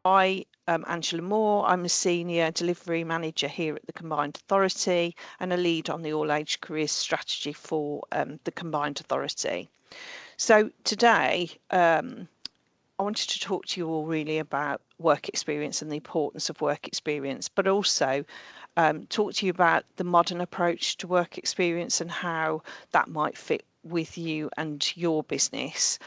Angela Moore. I'm a Senior Delivery Manager here at the Combined Authority and a lead on the All Age Careers Strategy for the Combined Authority. So today, I wanted to talk to you all really about work experience and the importance of work experience, but also talk to you about the modern approach to work experience and how that might fit with you and your business.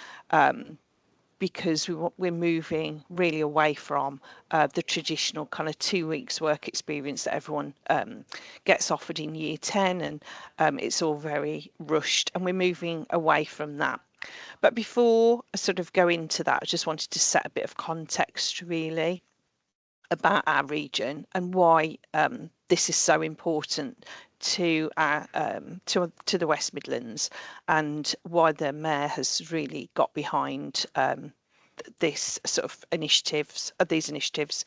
Because we're moving really away from the traditional kind of 2 weeks work experience that everyone gets offered in year 10, and it's all very rushed, and we're moving away from that. But before I sort of go into that, I just wanted to set a bit of context really about our region and why this is so important to our to the West Midlands, and why the mayor has really got behind this sort of these initiatives.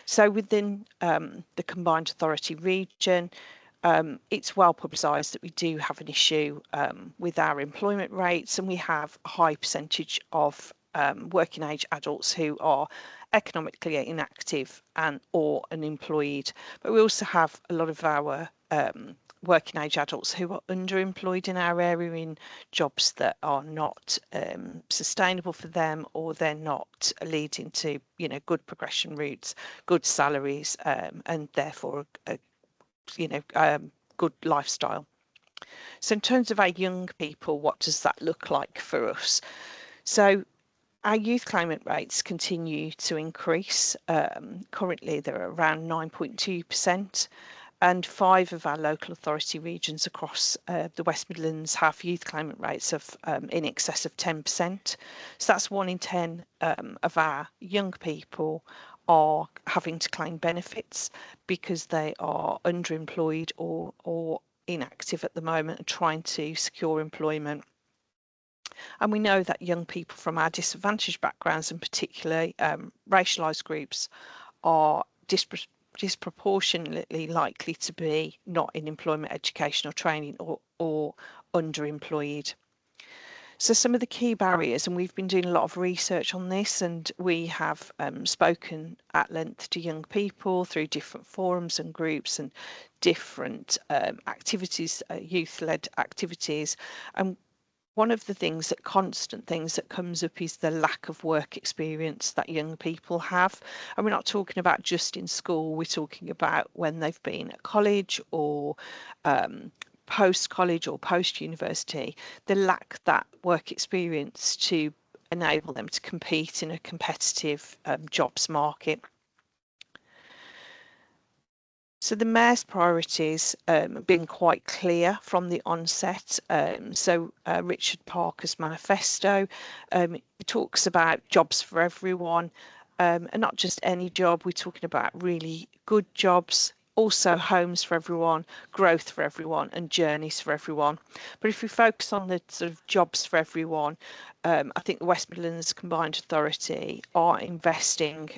So within the Combined Authority region, it's well publicised that we do have an issue with our employment rates, and we have a high percentage of working age adults who are economically inactive and or unemployed. But we also have a lot of our working age adults who are underemployed in our area in jobs that are not sustainable for them, or they're not leading to good progression routes, good salaries, and therefore a good lifestyle. So in terms of our young people, what does that look like for us? So our youth claimant rates continue to increase. Currently, they're around 9.2%, and 5 of our local authority regions across the West Midlands have youth claimant rates of in excess of 10%. So that's 1 in 10 of our young people are having to claim benefits because they are underemployed or inactive at the moment and trying to secure employment. And we know that young people from our disadvantaged backgrounds, and particularly racialised groups, are disproportionately likely to be not in employment, education or training, or underemployed. So some of the key barriers, and we've been doing a lot of research on this, and we have spoken at length to young people through different forums and groups and different activities, youth-led activities. And one of the constant things that comes up is the lack of work experience that young people have. And we're not talking about just in school, we're talking about when they've been at college or post-college or post-university. They lack that work experience to enable them to compete in a competitive jobs market. So the mayor's priorities have been quite clear from the onset. Richard Parker's manifesto talks about jobs for everyone, and not just any job. We're talking about really good jobs, also homes for everyone, growth for everyone, and journeys for everyone. But if we focus on the sort of jobs for everyone, I think the West Midlands Combined Authority are investing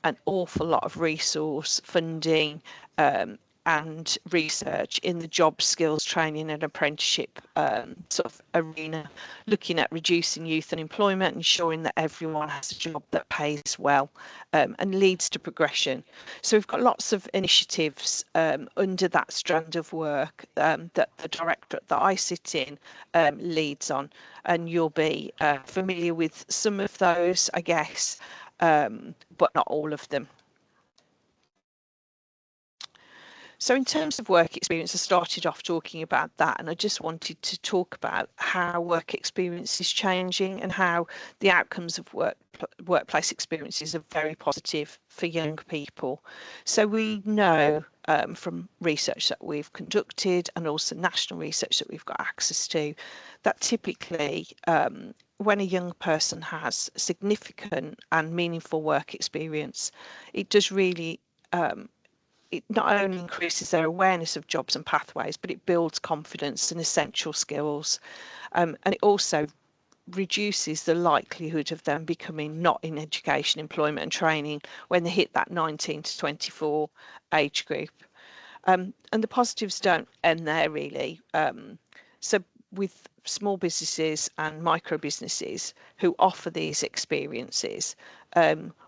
an awful lot of resource funding and research in the job skills training and apprenticeship sort of arena, looking at reducing youth unemployment, ensuring that everyone has a job that pays well and leads to progression. So we've got lots of initiatives under that strand of work that the directorate that I sit in leads on, and you'll be familiar with some of those, I guess, but not all of them. So in terms of work experience, I started off talking about that, and I just wanted to talk about how work experience is changing and how the outcomes of workplace experiences are very positive for young people. So we know from research that we've conducted and also national research that we've got access to, that typically when a young person has significant and meaningful work experience, it does really it not only increases their awareness of jobs and pathways, but it builds confidence and essential skills. And it also reduces the likelihood of them becoming not in education, employment and training when they hit that 19 to 24 age group. And the positives don't end there really. So with small businesses and micro businesses who offer these experiences,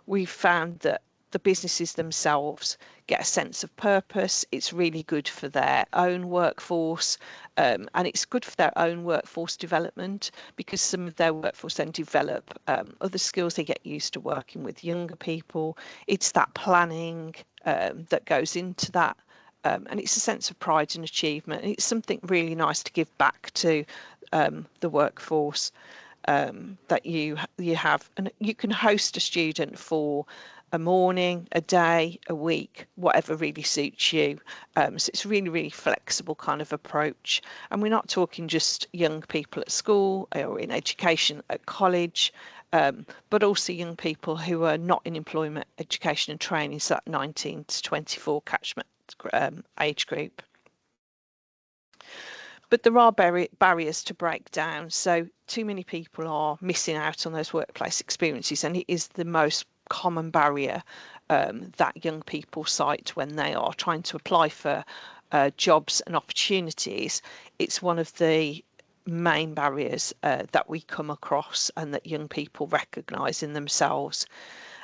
we've found that the businesses themselves get a sense of purpose. It's really good for their own workforce, and it's good for their own workforce development, because some of their workforce then develop other skills. They get used to working with younger people. It's that planning that goes into that. And it's a sense of pride and achievement. And it's something really nice to give back to the workforce that you have. And you can host a student for a morning, a day, a week, whatever really suits you. So it's a really, really flexible kind of approach. And we're not talking just young people at school or in education at college, but also young people who are not in employment, education and training, so that 19 to 24 catchment age group. But there are barriers to break down. So too many people are missing out on those workplace experiences, and it is the most common barrier that young people cite when they are trying to apply for jobs and opportunities. It's one of the main barriers that we come across and that young people recognise in themselves.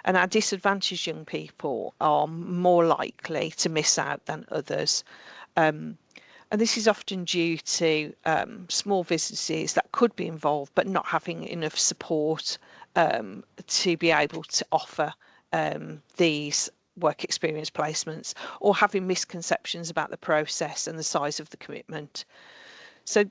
And our disadvantaged young people are more likely to miss out than others. And this is often due to small businesses that could be involved but not having enough support to be able to offer these work experience placements, or having misconceptions about the process and the size of the commitment. So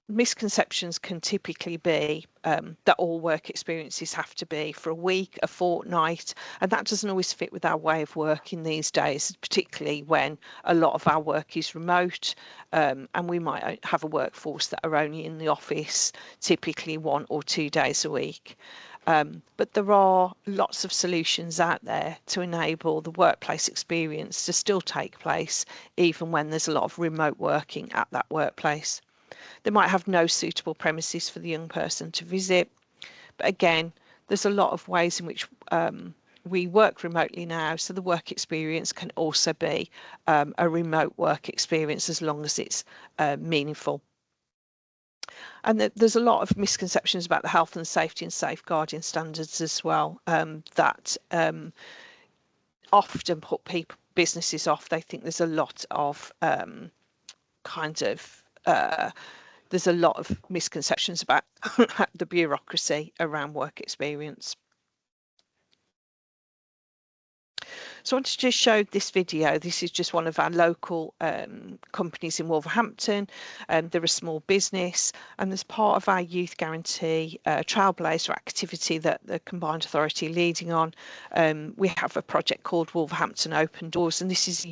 misconceptions can typically be that all work experiences have to be for a week, a fortnight, and that doesn't always fit with our way of working these days, particularly when a lot of our work is remote, and we might have a workforce that are only in the office typically 1 or 2 days a week. But there are lots of solutions out there to enable the workplace experience to still take place, even when there's a lot of remote working at that workplace. They might have no suitable premises for the young person to visit. But again, there's a lot of ways in which we work remotely now, so the work experience can also be a remote work experience as long as it's meaningful. And there's a lot of misconceptions about the health and safety and safeguarding standards as well that often put businesses off. They think there's a lot of there's a lot of misconceptions about the bureaucracy around work experience. So I wanted to just show this video. This is just one of our local companies in Wolverhampton. They're a small business, and as part of our Youth Guarantee Trailblazer activity that the Combined Authority are leading on, we have a project called Wolverhampton Open Doors, and this is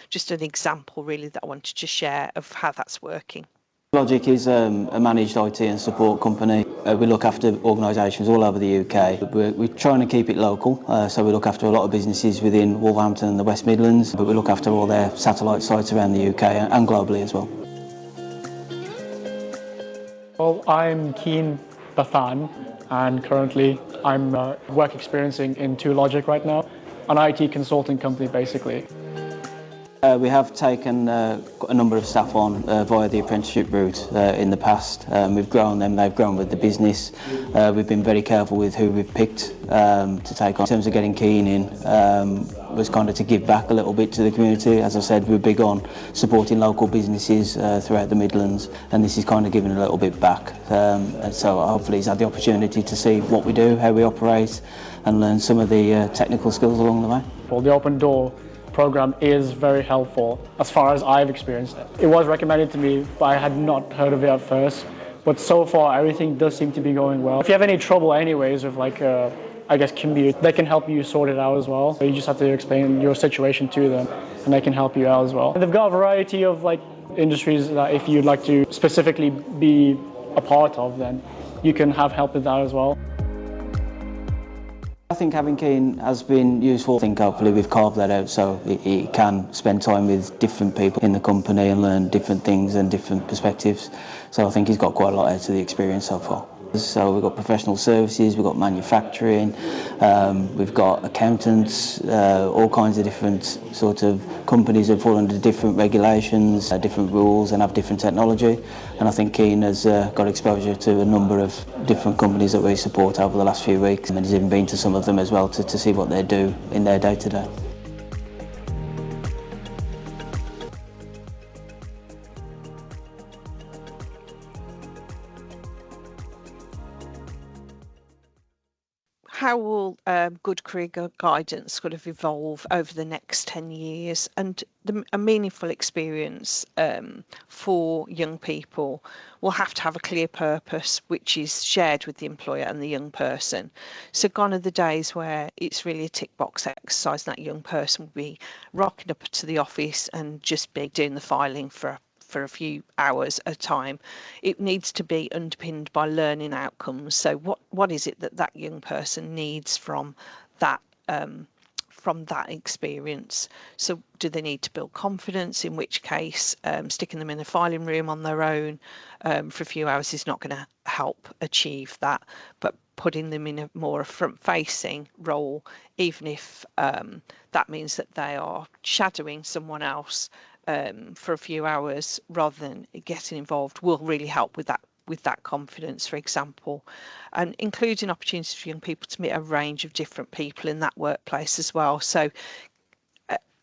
just an example really that I wanted to share of how that's working. Logic is a managed IT and support company. We look after organisations all over the UK. We're trying to keep it local, so we look after a lot of businesses within Wolverhampton and the West Midlands, but we look after all their satellite sites around the UK and globally as well. Well, I'm Keen Bathan, and currently I'm work experiencing in 2Logic right now, an IT consulting company basically. We have taken a number of staff on via the apprenticeship route in the past. We've grown them, they've grown with the business. We've been very careful with who we've picked to take on. In terms of getting Keen in, was kind of to give back a little bit to the community. As I said, we're big on supporting local businesses throughout the Midlands, and this is kind of giving a little bit back. And so hopefully he's had the opportunity to see what we do, how we operate, and learn some of the technical skills along the way. Well, the Open Door program is very helpful as far as I've experienced it. It was recommended to me, but I had not heard of it at first. But so far, everything does seem to be going well. If you have any trouble anyways with I guess commute, they can help you sort it out as well. So you just have to explain your situation to them and they can help you out as well. And they've got a variety of industries that if you'd like to specifically be a part of, then you can have help with that as well. I think having Keen has been useful. I think hopefully we've carved that out so he can spend time with different people in the company and learn different things and different perspectives. So I think he's got quite a lot out of the experience so far. So we've got professional services, we've got manufacturing, we've got accountants, all kinds of different sort of companies that fall under different regulations, different rules, and have different technology. And I think Keane has got exposure to a number of different companies that we support over the last few weeks, and he's even been to some of them as well to see what they do in their day-to-day. How will good career guidance sort of evolve over the next 10 years? And a meaningful experience for young people will have to have a clear purpose, which is shared with the employer and the young person. So gone are the days where it's really a tick box exercise, and that young person will be rocking up to the office and just be doing the filing for a few hours at a time. It needs to be underpinned by learning outcomes. So what is it that that young person needs from that experience? So do they need to build confidence, in which case sticking them in a filing room on their own for a few hours is not going to help achieve that, but putting them in a more front-facing role, even if that means that they are shadowing someone else for a few hours rather than getting involved, will really help with that confidence, for example, and including opportunities for young people to meet a range of different people in that workplace as well. So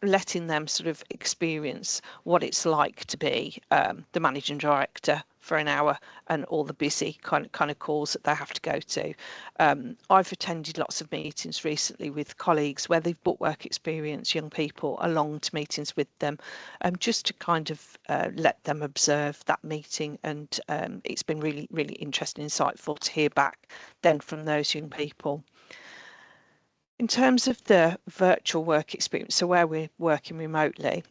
letting them sort of experience what it's like to be the managing director for an hour and all the busy kind of calls that they have to go to. I've attended lots of meetings recently with colleagues where they've brought work experience young people along to meetings with them, just to kind of let them observe that meeting, and it's been really, really interesting, insightful to hear back then from those young people. In terms of the virtual work experience, so where we're working remotely,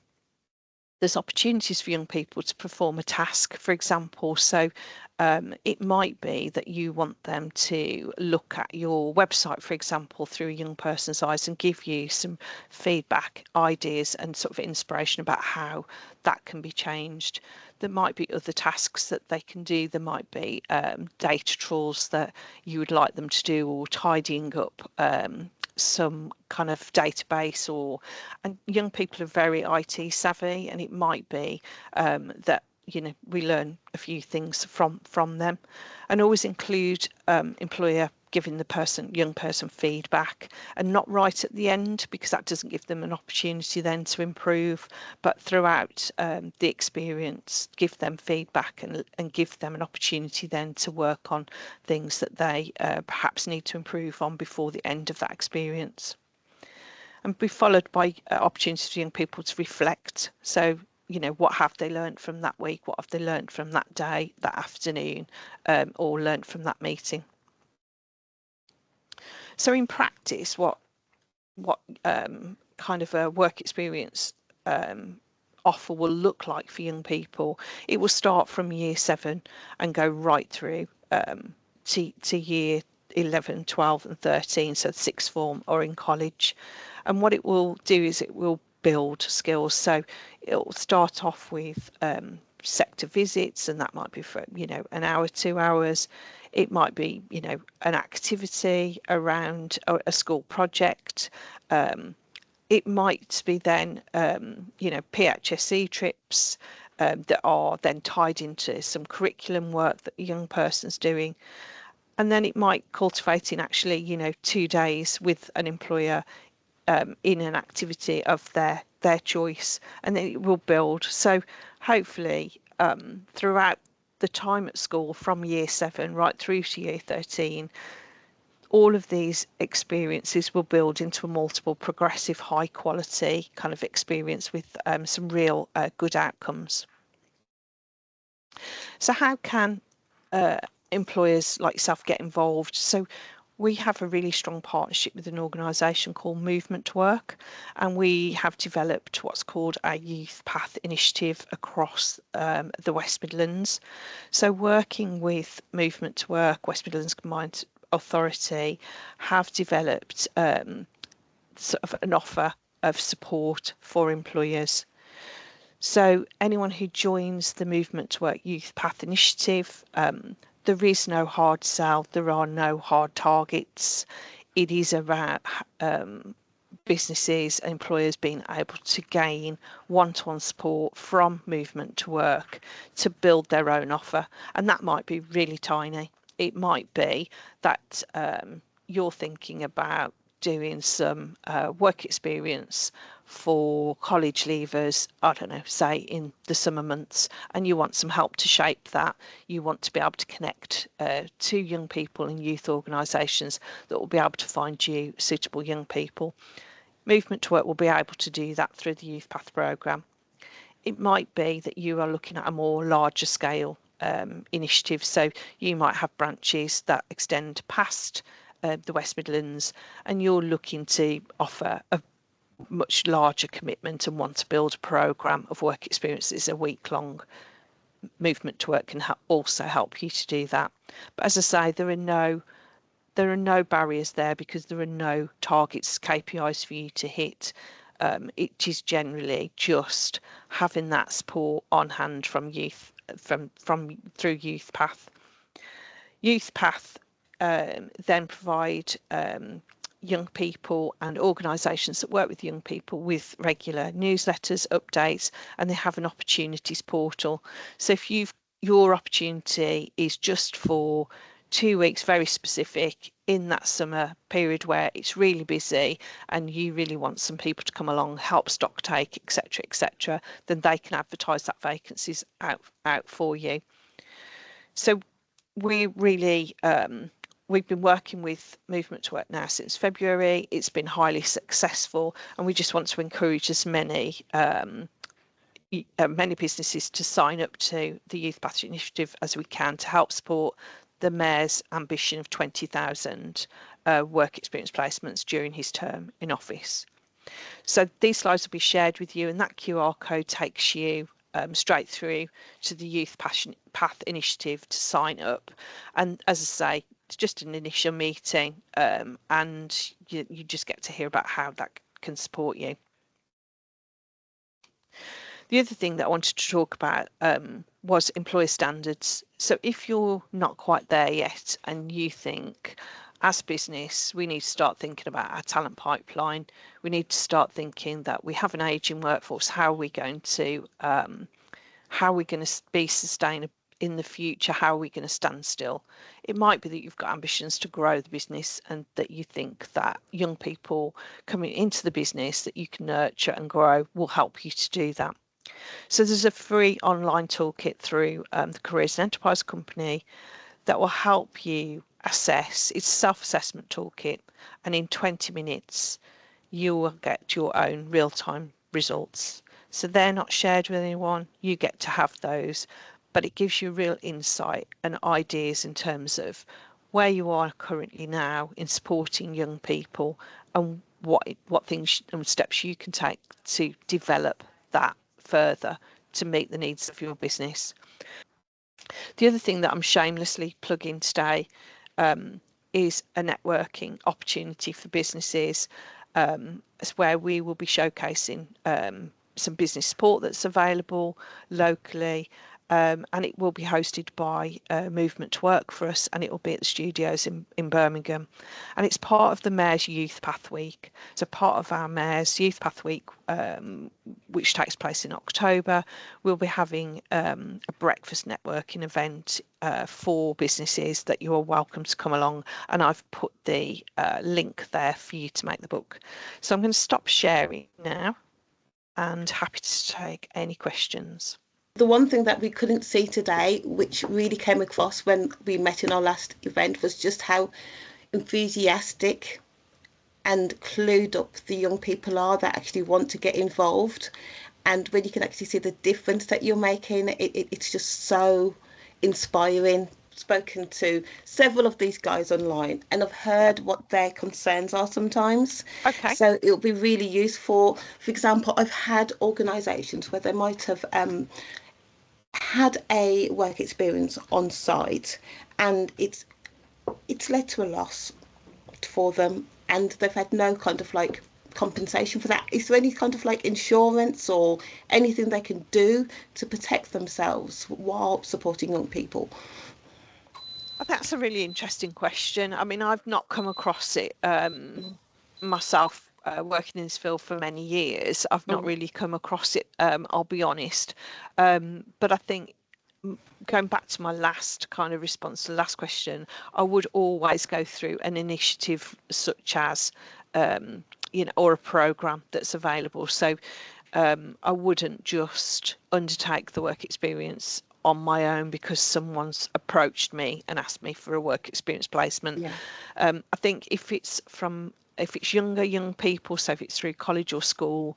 there's opportunities for young people to perform a task, for example. So it might be that you want them to look at your website, for example, through a young person's eyes and give you some feedback, ideas, and sort of inspiration about how that can be changed. There might be other tasks that they can do. There might be data trawls that you would like them to do, or tidying up some kind of database, and young people are very IT savvy, and it might be that we learn a few things from them, and always include employer giving the young person feedback, and not right at the end, because that doesn't give them an opportunity then to improve, but throughout the experience give them feedback and give them an opportunity then to work on things that they perhaps need to improve on before the end of that experience, and be followed by opportunities for young people to reflect. So what have they learned from that week, what have they learned from that day, that afternoon, or learned from that meeting. So in practice, what kind of a work experience offer will look like for young people? It will start from year 7 and go right through to year 11, 12 and 13, so sixth form or in college. And what it will do is it will build skills. So it'll start off with sector visits, and that might be for an hour, 2 hours. It might be an activity around a school project. It might be then PHSE trips that are then tied into some curriculum work that the young person's doing. And then it might cultivate in actually 2 days with an employer in an activity of their choice, and then it will build. So hopefully throughout the time at school, from year 7 right through to year 13, all of these experiences will build into a multiple progressive high quality kind of experience with some real good outcomes. So how can employers like yourself get involved? So we have a really strong partnership with an organisation called Movement to Work, and we have developed what's called a Youth Path initiative across the West Midlands. So working with Movement to Work, West Midlands Combined Authority have developed sort of an offer of support for employers. So anyone who joins the Movement to Work Youth Path initiative, there is no hard sell, there are no hard targets. It is about businesses and employers being able to gain one-to-one support from Movement to Work to build their own offer. And that might be really tiny. It might be that you're thinking about doing some work experience for college leavers, I don't know, say in the summer months, and you want some help to shape that. You want to be able to connect to young people and youth organisations that will be able to find you suitable young people. Movement to Work will be able to do that through the Youth Path programme. It might be that you are looking at a more larger scale initiative, so you might have branches that extend past the West Midlands, and you're looking to offer a much larger commitment and want to build a programme of work experiences a week long. Movement to Work can also help you to do that. But as I say, there are no barriers there because there are no targets, KPIs for you to hit. It is generally just having that support on hand from youth, through Youth Path. Youth Path then provide young people and organisations that work with young people with regular newsletters, updates, and they have an opportunities portal. So if your opportunity is just for 2 weeks, very specific in that summer period where it's really busy and you really want some people to come along, help stock take, etc., then they can advertise that vacancies out for you. So we really we've been working with Movement to Work now since February. It's been highly successful, and we just want to encourage as many businesses to sign up to the Youth Path Initiative as we can to help support the Mayor's ambition of 20,000 work experience placements during his term in office. So these slides will be shared with you, and that QR code takes you straight through to the Youth Path Initiative to sign up. And as I say, it's just an initial meeting, and you just get to hear about how that can support you. The other thing that I wanted to talk about was employer standards. So if you're not quite there yet and you think, as business, we need to start thinking about our talent pipeline. We need to start thinking that we have an ageing workforce. How are we going to be sustainable in the future? How are we going to stand still? It might be that you've got ambitions to grow the business and that you think that young people coming into the business that you can nurture and grow will help you to do that. So there's a free online toolkit through the Careers and Enterprise Company that will help you assess. It's a self-assessment toolkit, and in 20 minutes you will get your own real-time results. So they're not shared with anyone, you get to have those, but it gives you real insight and ideas in terms of where you are currently now in supporting young people and what things and steps you can take to develop that further to meet the needs of your business. The other thing that I'm shamelessly plugging today is a networking opportunity for businesses. It's where we will be showcasing some business support that's available locally, and it will be hosted by Movement to Work for us, and it will be at the studios in Birmingham, and it's part of the Mayor's Youth Path Week. So part of our Mayor's Youth Path Week, which takes place in October, we'll be having a breakfast networking event for businesses that you are welcome to come along, and I've put the link there for you to make the book. So I'm going to stop sharing now and happy to take any questions. The one thing that we couldn't see today, which really came across when we met in our last event, was just how enthusiastic and clued up the young people are that actually want to get involved. And when you can actually see the difference that you're making, it's just so inspiring. Spoken to several of these guys online, and I've heard what their concerns are sometimes. Okay. So it'll be really useful. For example, I've had organisations where they might have had a work experience on site, and it's led to a loss for them, and they've had no kind of like compensation for that. Is there any kind of like insurance or anything they can do to protect themselves while supporting young people? That's a really interesting question. I mean, I've not come across it myself, working in this field for many years. I've not Mm. really come across it, I'll be honest. But I think going back to my last kind of response to the last question, I would always go through an initiative such as, or a program that's available. So I wouldn't just undertake the work experience on my own because someone's approached me and asked me for a work experience placement. Yeah. I think if it's young people, so if it's through college or school,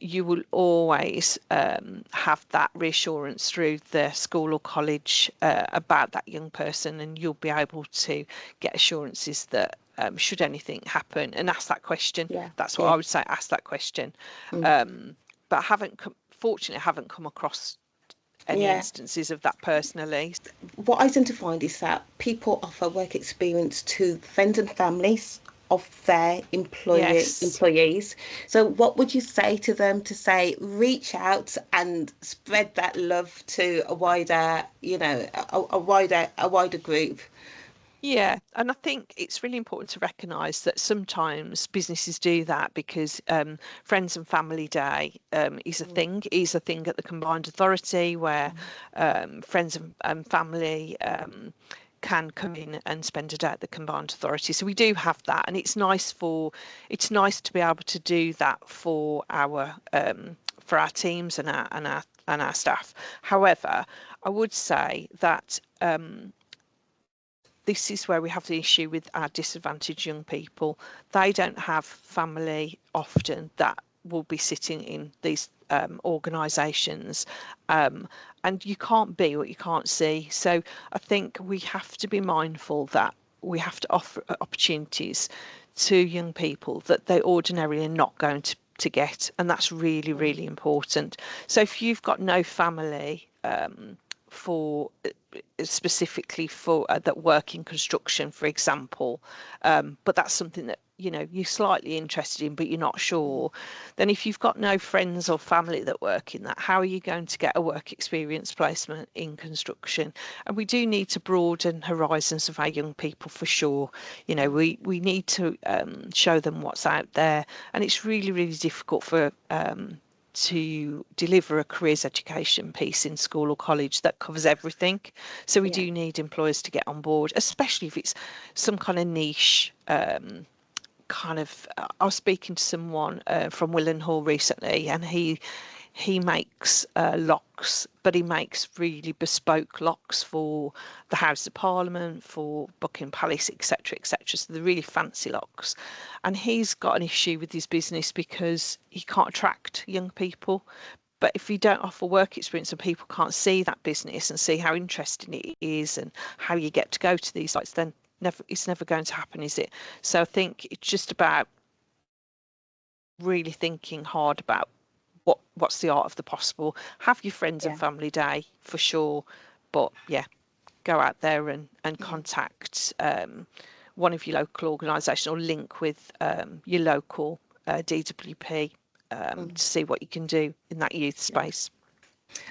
you will always have that reassurance through the school or college about that young person, and you'll be able to get assurances that should anything happen, and ask that question. Yeah. That's what Yeah. I would say. Ask that question. Mm. But I haven't, fortunately, I haven't come across any Yeah. instances of that personally. What I tend to find is that people offer work experience to friends and families of their Yes. employees. So what would you say to them to say reach out and spread that love to a wider, a wider group? Yeah, and I think it's really important to recognise that sometimes businesses do that because Friends and Family Day is a thing at the Combined Authority where friends and family can come in and spend a day at the Combined Authority. So we do have that, and it's nice to be able to do that for our teams and our staff. However, I would say that this is where we have the issue with our disadvantaged young people. They don't have family often that will be sitting in these organisations, and you can't be what you can't see. So I think we have to be mindful that we have to offer opportunities to young people that they ordinarily are not going to get, and that's really, really important. So if you've got no family, for specifically for that work in construction, for example, but that's something that you're slightly interested in, but you're not sure. Then, if you've got no friends or family that work in that, how are you going to get a work experience placement in construction? And we do need to broaden horizons of our young people for sure. We need to show them what's out there, and it's really, really difficult for to deliver a careers education piece in school or college that covers everything. So we Yeah. do need employers to get on board, especially if it's some kind of niche I was speaking to someone from Willenhall recently, and he makes locks, but he makes really bespoke locks for the House of Parliament, for Buckingham Palace, etc., etc. So they're really fancy locks, and he's got an issue with his business because he can't attract young people. But if you don't offer work experience and people can't see that business and see how interesting it is and how you get to go to these sites, then it's never going to happen, is it? So I think it's just about really thinking hard about what's the art of the possible. Have your friends and Yeah. family day for sure, but yeah, go out there and contact one of your local organisations or link with your local DWP to see what you can do in that youth space.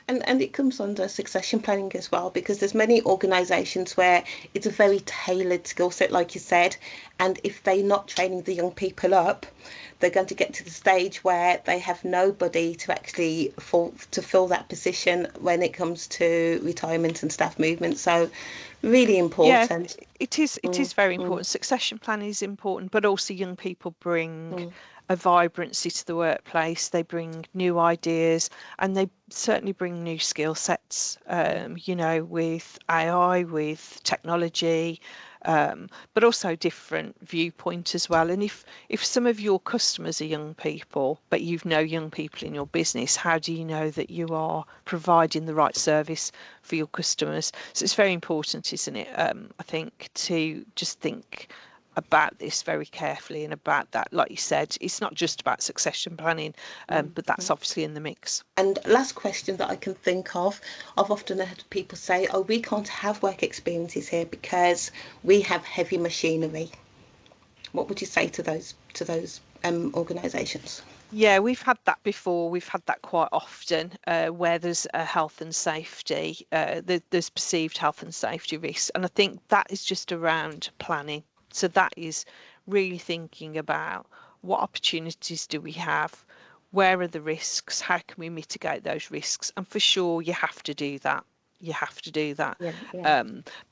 And it comes under succession planning as well, because there's many organisations where it's a very tailored skill set, like you said, and if they're not training the young people up, they're going to get to the stage where they have nobody to actually fill that position when it comes to retirement and staff movement. So really Yeah, important. it is. It Mm, is very mm, important. Succession planning is important, but also young people bring mm, a vibrancy to the workplace. They bring new ideas, and they certainly bring new skill sets. With AI, with technology, but also different viewpoint as well. And if some of your customers are young people, but you've no young people in your business, how do you know that you are providing the right service for your customers? So it's very important, isn't it? I think to just think about this very carefully and about that, like you said, it's not just about succession planning, but that's obviously in the mix. And last question that I can think of, I've often heard people say, "Oh, we can't have work experiences here because we have heavy machinery." What would you say to those organisations? Yeah, we've had that before. We've had that quite often, where there's a health and safety, there's perceived health and safety risks. And I think that is just around planning. So that is really thinking about what opportunities do we have? Where are the risks? How can we mitigate those risks? And for sure, you have to do that. You have to do that. Yeah.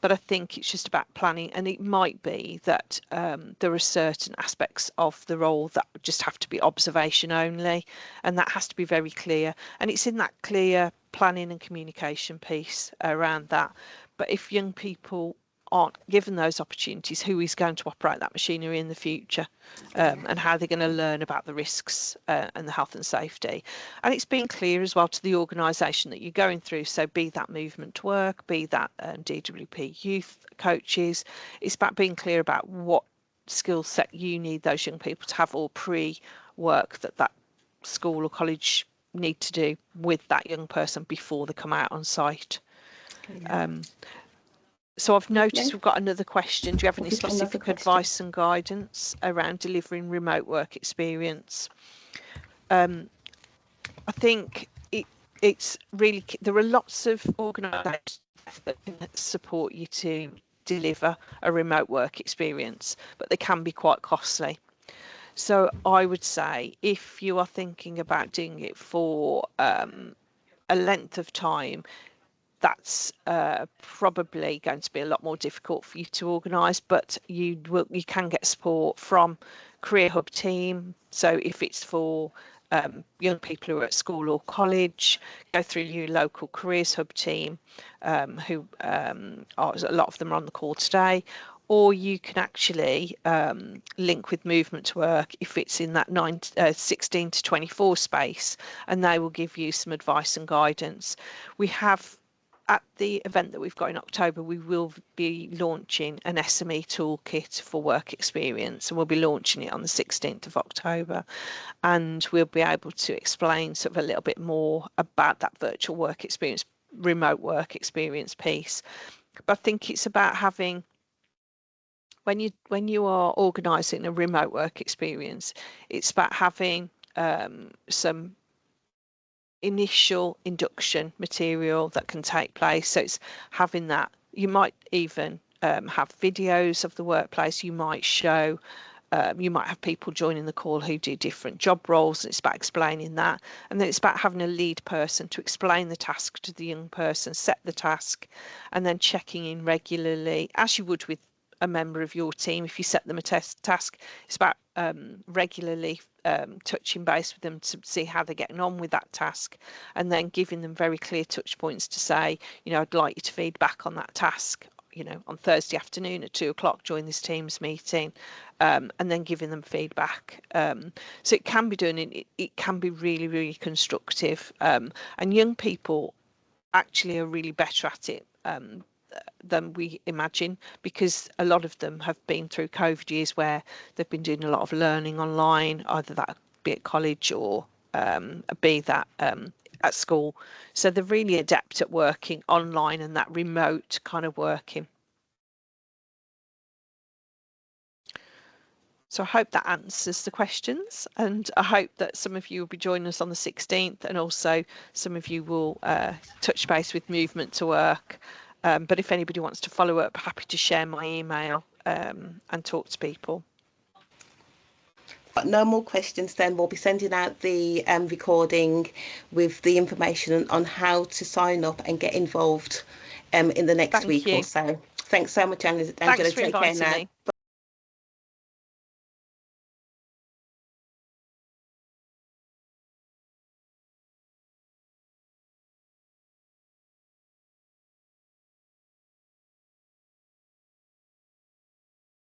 But I think it's just about planning, and it might be that there are certain aspects of the role that just have to be observation only, and that has to be very clear. And it's in that clear planning and communication piece around that. But if young people aren't given those opportunities, who is going to operate that machinery in the future, and how they're going to learn about the risks and the health and safety. And it's being clear as well to the organisation that you're going through. So be that movement to work, be that DWP youth coaches, it's about being clear about what skill set you need those young people to have, or pre-work that school or college need to do with that young person before they come out on site. So I've noticed we've got another question. Do you have any specific advice and guidance around delivering remote work experience? I think it's really, there are lots of organisations that can support you to deliver a remote work experience, but they can be quite costly. So I would say if you are thinking about doing it for a length of time, that's probably going to be a lot more difficult for you to organise, but you can get support from Career Hub team. So if it's for young people who are at school or college, go through your local Careers Hub team, who are, a lot of them are on the call today. Or you can actually link with Movement to Work if it's in that 16 to 24 space, and they will give you some advice and guidance. We have, at the event that we've got in October, we will be launching an SME toolkit for work experience, and we'll be launching it on the 16th of October. And we'll be able to explain sort of a little bit more about that virtual work experience, remote work experience piece. But I think it's about having, when you are organising a remote work experience, it's about having some initial induction material that can take place. So it's having that. You might even have videos of the workplace. You might show, you might have people joining the call who do different job roles. It's about explaining that. And then it's about having a lead person to explain the task to the young person, set the task, and then checking in regularly, as you would with a member of your team. If you set them a task, it's about regularly touching base with them to see how they're getting on with that task, and then giving them very clear touch points to say, I'd like you to feed back on that task, on Thursday afternoon at 2:00 join this Teams meeting, and then giving them feedback. So it can be done, it can be really, really constructive, and young people actually are really better at it than we imagine, because a lot of them have been through COVID years where they've been doing a lot of learning online, either that be at college or be that at school. So they're really adept at working online and that remote kind of working. So I hope that answers the questions, and I hope that some of you will be joining us on the 16th, and also some of you will touch base with Movement to Work. But if anybody wants to follow up, happy to share my email and talk to people. But no more questions then. We'll be sending out the recording with the information on how to sign up and get involved in the next week or so. Thanks so much, Angela. Thanks for Take care inviting now. me.